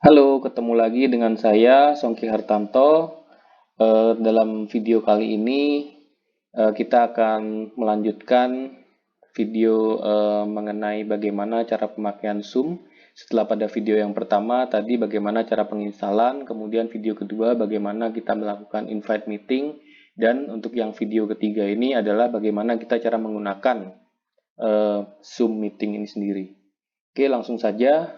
Halo, ketemu lagi dengan saya Songki Hartanto. Dalam video kali ini kita akan melanjutkan video mengenai bagaimana cara pemakaian Zoom. Setelah pada video yang pertama tadi bagaimana cara penginstalan, kemudian video kedua bagaimana kita melakukan invite meeting, dan untuk yang video ketiga ini adalah bagaimana kita cara menggunakan Zoom meeting ini sendiri. Oke, langsung saja.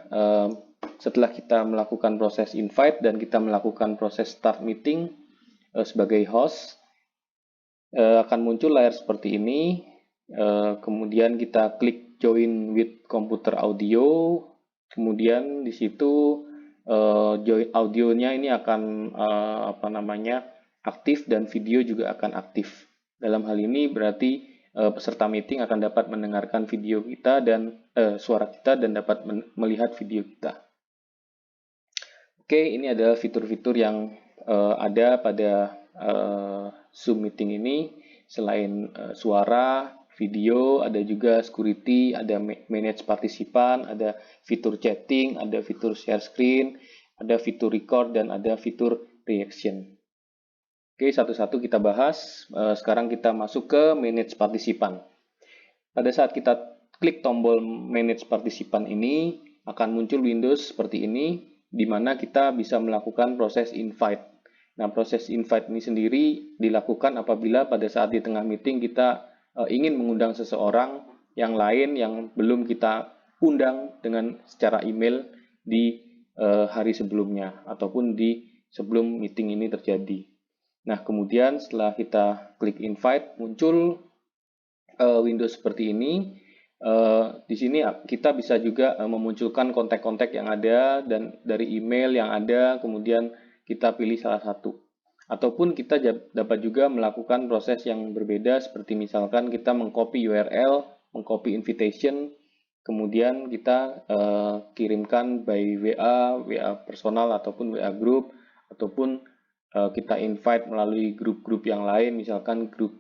Setelah kita melakukan proses invite dan kita melakukan proses start meeting sebagai host, akan muncul layar seperti ini. Kemudian kita klik join with computer audio. Kemudian di situ join audionya ini akan aktif dan video juga akan aktif. Dalam hal ini berarti peserta meeting akan dapat mendengarkan video kita dan suara kita dan dapat melihat video kita. Oke, ini adalah fitur-fitur yang ada pada Zoom meeting ini. Selain suara, video, ada juga security, ada manage partisipan, ada fitur chatting, ada fitur share screen, ada fitur record, dan ada fitur reaction. Oke, satu-satu kita bahas. Sekarang kita masuk ke manage partisipan. Pada saat kita klik tombol manage partisipan ini, akan muncul Windows seperti ini, di mana kita bisa melakukan proses invite. Nah, proses invite ini sendiri dilakukan apabila pada saat di tengah meeting kita ingin mengundang seseorang yang lain yang belum kita undang dengan secara email di hari sebelumnya ataupun di sebelum meeting ini terjadi. Nah, kemudian setelah kita klik invite, muncul Windows seperti ini. Di sini kita bisa juga memunculkan kontak-kontak yang ada dan dari email yang ada, kemudian kita pilih salah satu. Ataupun kita dapat juga melakukan proses yang berbeda, seperti misalkan kita mengcopy URL, mengcopy invitation, kemudian kita kirimkan by WA, WA personal ataupun WA group, ataupun kita invite melalui grup-grup yang lain, misalkan grup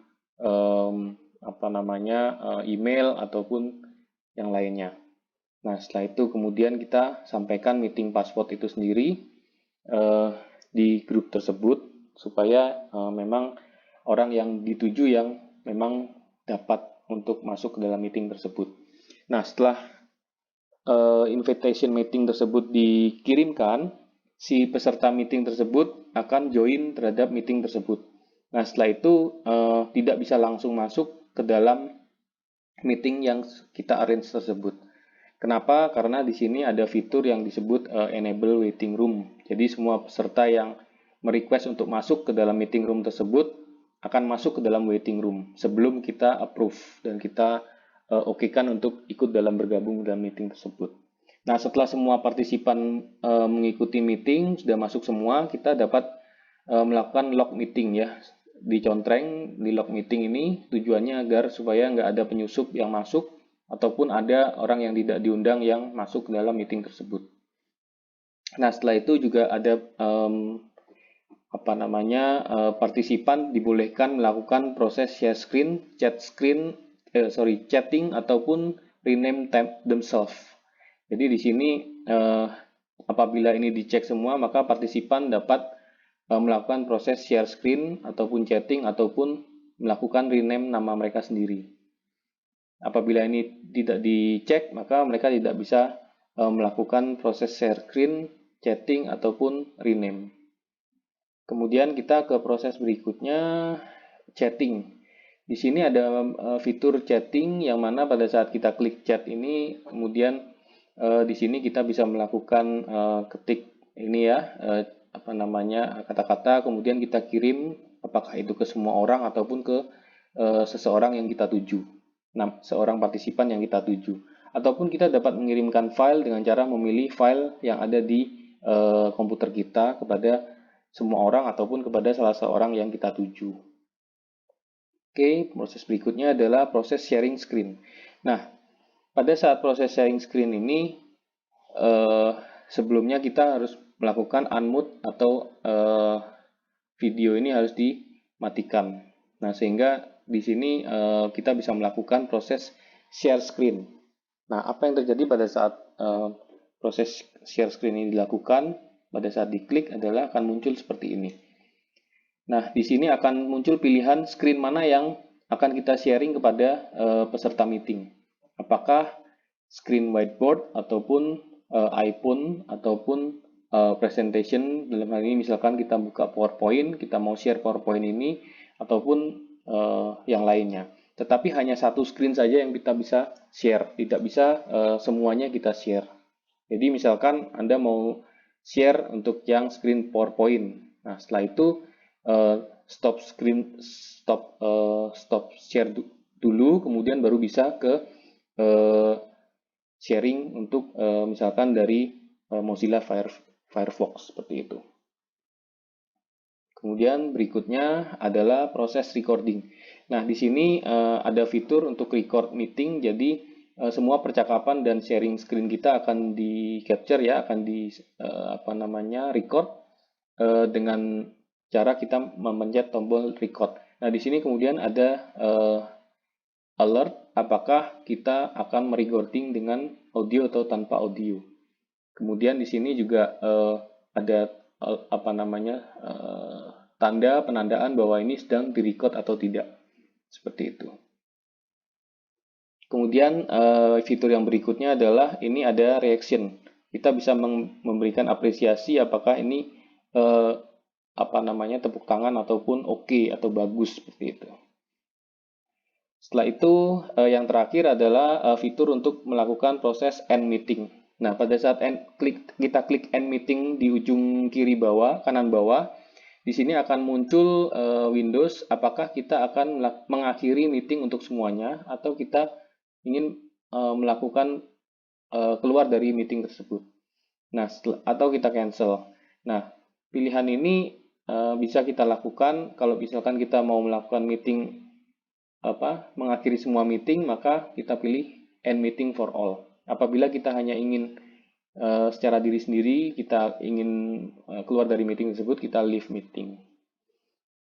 email ataupun yang lainnya. Nah, setelah itu kemudian kita sampaikan meeting password itu sendiri di grup tersebut supaya memang orang yang dituju yang memang dapat untuk masuk ke dalam meeting tersebut. Nah, setelah invitation meeting tersebut dikirimkan, si peserta meeting tersebut akan join terhadap meeting tersebut. Nah, setelah itu tidak bisa langsung masuk ke dalam meeting yang kita arrange tersebut. Kenapa? Karena di sini ada fitur yang disebut enable waiting room. Jadi semua peserta yang merequest untuk masuk ke dalam meeting room tersebut akan masuk ke dalam waiting room sebelum kita approve dan kita okekan untuk ikut dalam bergabung dalam meeting tersebut. Nah, setelah semua partisipan mengikuti meeting, sudah masuk semua, kita dapat melakukan log meeting ya. Dicontreng di log meeting ini tujuannya agar supaya nggak ada penyusup yang masuk ataupun ada orang yang tidak diundang yang masuk ke dalam meeting tersebut. Nah, setelah itu juga ada partisipan dibolehkan melakukan proses share screen, chatting ataupun rename themselves. Jadi di sini apabila ini dicek semua, maka partisipan dapat melakukan proses share screen ataupun chatting ataupun melakukan rename nama mereka sendiri. Apabila ini tidak dicek, maka mereka tidak bisa melakukan proses share screen, chatting ataupun rename. Kemudian kita ke proses berikutnya, chatting. Di sini ada fitur chatting yang mana pada saat kita klik chat ini, kemudian di sini kita bisa melakukan ketik ini ya, kata-kata, kemudian kita kirim apakah itu ke semua orang ataupun ke seseorang yang kita tuju. Nah, seorang partisipan yang kita tuju. Ataupun kita dapat mengirimkan file dengan cara memilih file yang ada di komputer kita kepada semua orang ataupun kepada salah seorang yang kita tuju. Oke, proses berikutnya adalah proses sharing screen. Nah, pada saat proses sharing screen ini, sebelumnya kita harus melakukan unmute atau video ini harus dimatikan. Nah, sehingga di sini kita bisa melakukan proses share screen. Nah, apa yang terjadi pada saat proses share screen ini dilakukan, pada saat diklik adalah akan muncul seperti ini. Nah, di sini akan muncul pilihan screen mana yang akan kita sharing kepada peserta meeting. Apakah screen whiteboard ataupun iPhone ataupun presentation. Dalam hal ini misalkan kita buka PowerPoint, kita mau share PowerPoint ini ataupun yang lainnya. Tetapi hanya satu screen saja yang kita bisa share, tidak bisa semuanya kita share. Jadi misalkan Anda mau share untuk yang screen PowerPoint. Nah, setelah itu stop share dulu, kemudian baru bisa ke sharing untuk misalkan dari Mozilla Firefox seperti itu. Kemudian berikutnya adalah proses recording. Nah, di sini ada fitur untuk record meeting, jadi semua percakapan dan sharing screen kita akan di capture ya, akan di record dengan cara kita memencet tombol record. Nah, di sini kemudian ada alert apakah kita akan merecording dengan audio atau tanpa audio. Kemudian di sini juga ada tanda penandaan bahwa ini sedang direcord atau tidak. Seperti itu. Kemudian fitur yang berikutnya adalah ini ada reaction. Kita bisa memberikan apresiasi apakah ini tepuk tangan ataupun oke atau bagus seperti itu. Setelah itu yang terakhir adalah fitur untuk melakukan proses end meeting. Nah, pada saat kita klik end meeting di ujung kiri bawah, kanan bawah, di sini akan muncul Windows apakah kita akan mengakhiri meeting untuk semuanya atau kita ingin melakukan keluar dari meeting tersebut. Nah, atau kita cancel. Nah, pilihan ini bisa kita lakukan kalau misalkan kita mau melakukan meeting mengakhiri semua meeting, maka kita pilih end meeting for all. Apabila kita hanya ingin secara diri sendiri, kita ingin keluar dari meeting tersebut, kita leave meeting.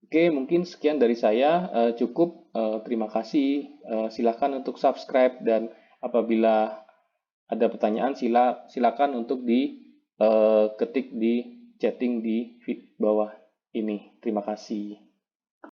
Oke, mungkin sekian dari saya, cukup. Terima kasih. Silakan untuk subscribe dan apabila ada pertanyaan silakan untuk diketik di chatting di bawah ini. Terima kasih.